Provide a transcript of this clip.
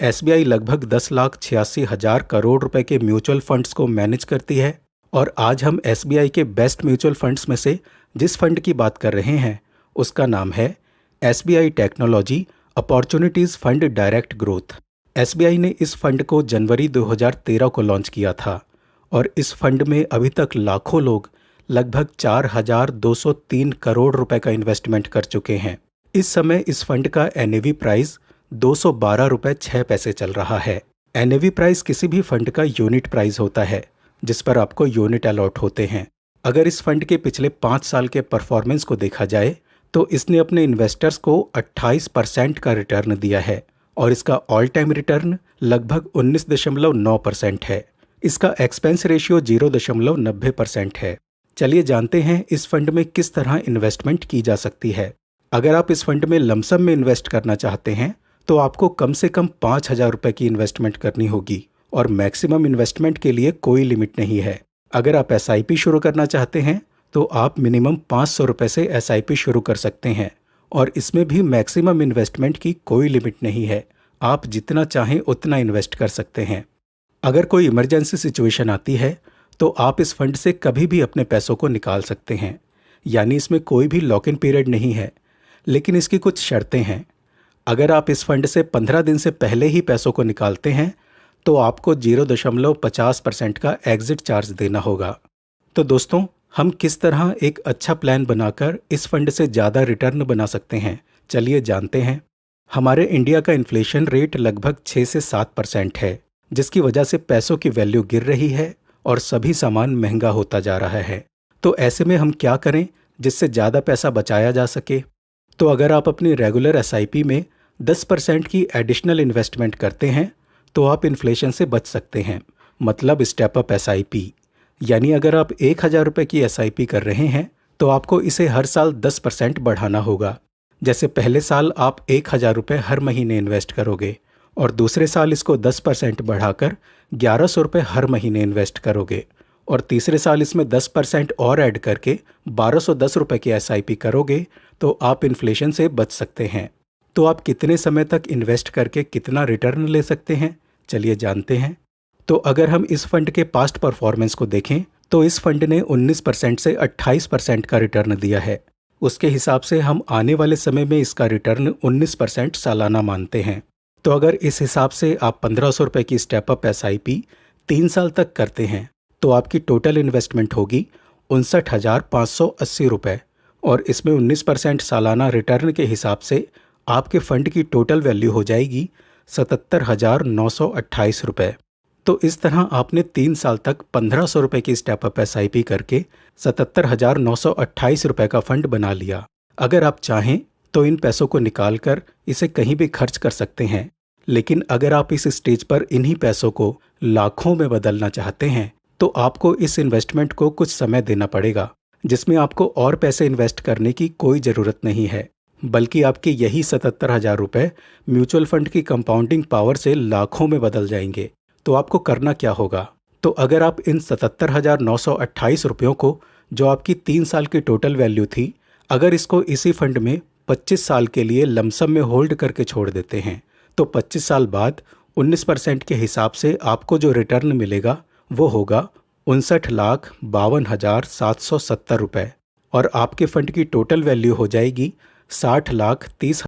SBI लगभग 10,86,000 करोड़ रुपए के म्यूचुअल फंड्स को मैनेज करती है और आज हम एसबीआई के बेस्ट म्यूचुअल फंड्स में से जिस फंड की बात कर रहे हैं उसका नाम है SBI technology opportunities fund direct growth. SBI ने इस फंड को जनवरी 2013 को लॉन्च किया था और इस फंड में अभी तक लाखों लोग लगभग 4,203 करोड़ रुपए का इन्वेस्टमेंट कर चुके हैं। इस समय इस फंड का एनएवी प्राइस 212 रुपए 6 पैसे चल रहा है। एनएवी प्राइस किसी भी फंड का यूनिट प्राइस होता है जिस पर आपको यूनिट अलॉट होते हैं। अगर इस फंड के पिछले 5 साल के परफॉर्मेंस को देखा जाए तो इसने अपने इन्वेस्टर्स को 28% का रिटर्न दिया है और इसका ऑल टाइम रिटर्न लगभग 19.9% है। इसका एक्सपेंस रेशियो 0.90% है। चलिए जानते हैं इस फंड में किस तरह इन्वेस्टमेंट की जा सकती है। अगर आप इस फंड में लमसम में इन्वेस्ट करना चाहते हैं तो आपको कम से कम 5,000 रुपये की इन्वेस्टमेंट करनी होगी और मैक्सिमम इन्वेस्टमेंट के लिए कोई लिमिट नहीं है। अगर आप एसआईपी शुरू करना चाहते हैं तो आप मिनिमम 500 रुपये से एसआईपी शुरू कर सकते हैं और इसमें भी मैक्सिमम इन्वेस्टमेंट की कोई लिमिट नहीं है। आप जितना चाहें उतना इन्वेस्ट कर सकते हैं। अगर कोई इमरजेंसी सिचुएशन आती है तो आप इस फंड से कभी भी अपने पैसों को निकाल सकते हैं, यानी इसमें कोई भी लॉक इन पीरियड नहीं है। लेकिन इसकी कुछ शर्तें हैं। अगर आप इस फंड से 15 दिन से पहले ही पैसों को निकालते हैं तो आपको 0.50% का एग्जिट चार्ज देना होगा। तो दोस्तों, हम किस तरह एक अच्छा प्लान बनाकर इस फंड से ज़्यादा रिटर्न बना सकते हैं, चलिए जानते हैं। हमारे इंडिया का इन्फ्लेशन रेट लगभग 6 से 7% है, जिसकी वजह से पैसों की वैल्यू गिर रही है और सभी सामान महंगा होता जा रहा है। तो ऐसे में हम क्या करें जिससे ज़्यादा पैसा बचाया जा सके? तो अगर आप अपनी रेगुलर एसआईपी में 10% की एडिशनल इन्वेस्टमेंट करते हैं तो आप इन्फ्लेशन से बच सकते हैं, मतलब स्टेप अप एसआईपी। यानी अगर आप 1,000 रुपये की एसआईपी कर रहे हैं तो आपको इसे हर साल 10% बढ़ाना होगा। जैसे पहले साल आप 1,000 रुपये हर महीने इन्वेस्ट करोगे और दूसरे साल इसको 10% बढ़ाकर 1,100 रुपये हर महीने इन्वेस्ट करोगे और तीसरे साल इसमें 10% और ऐड करके 1,210 रुपये की एसआईपी करोगे तो आप इन्फ्लेशन से बच सकते हैं। तो आप कितने समय तक इन्वेस्ट करके कितना रिटर्न ले सकते हैं, चलिए जानते हैं। तो अगर हम इस फंड के पास्ट परफॉर्मेंस को देखें तो इस फंड ने 19% से 28% का रिटर्न दिया है। उसके हिसाब से हम आने वाले समय में इसका रिटर्न 19% सालाना मानते हैं। तो अगर इस हिसाब से आप 1,500 रुपये की स्टेप अप एसआईपी 3 साल तक करते हैं तो आपकी टोटल इन्वेस्टमेंट होगी 59,580 रुपये और इसमें 19% सालाना रिटर्न के हिसाब से आपके फंड की टोटल वैल्यू हो जाएगी 77,928 रुपये। तो इस तरह आपने 3 साल तक 1,500 रुपये की स्टेप अप एसआईपी करके 77,928 रुपये का फंड बना लिया। अगर आप चाहें तो इन पैसों को निकाल कर इसे कहीं भी खर्च कर सकते हैं, लेकिन अगर आप इस स्टेज पर इन्हीं पैसों को लाखों में बदलना चाहते हैं तो आपको इस इन्वेस्टमेंट को कुछ समय देना पड़ेगा, जिसमें आपको और पैसे इन्वेस्ट करने की कोई ज़रूरत नहीं है, बल्कि आपके यही 77,000 रुपये म्यूचुअल फंड की कंपाउंडिंग पावर से लाखों में बदल जाएंगे। तो आपको करना क्या होगा? तो अगर आप इन 77,928 रुपयों को, जो आपकी 3 साल की टोटल वैल्यू थी, अगर इसको इसी फंड में 25 साल के लिए लमसम में होल्ड करके छोड़ देते हैं तो 25 साल बाद 19% के हिसाब से आपको जो रिटर्न मिलेगा वो होगा 59,52,770 रुपये और आपके फंड की टोटल वैल्यू हो जाएगी 60,30,000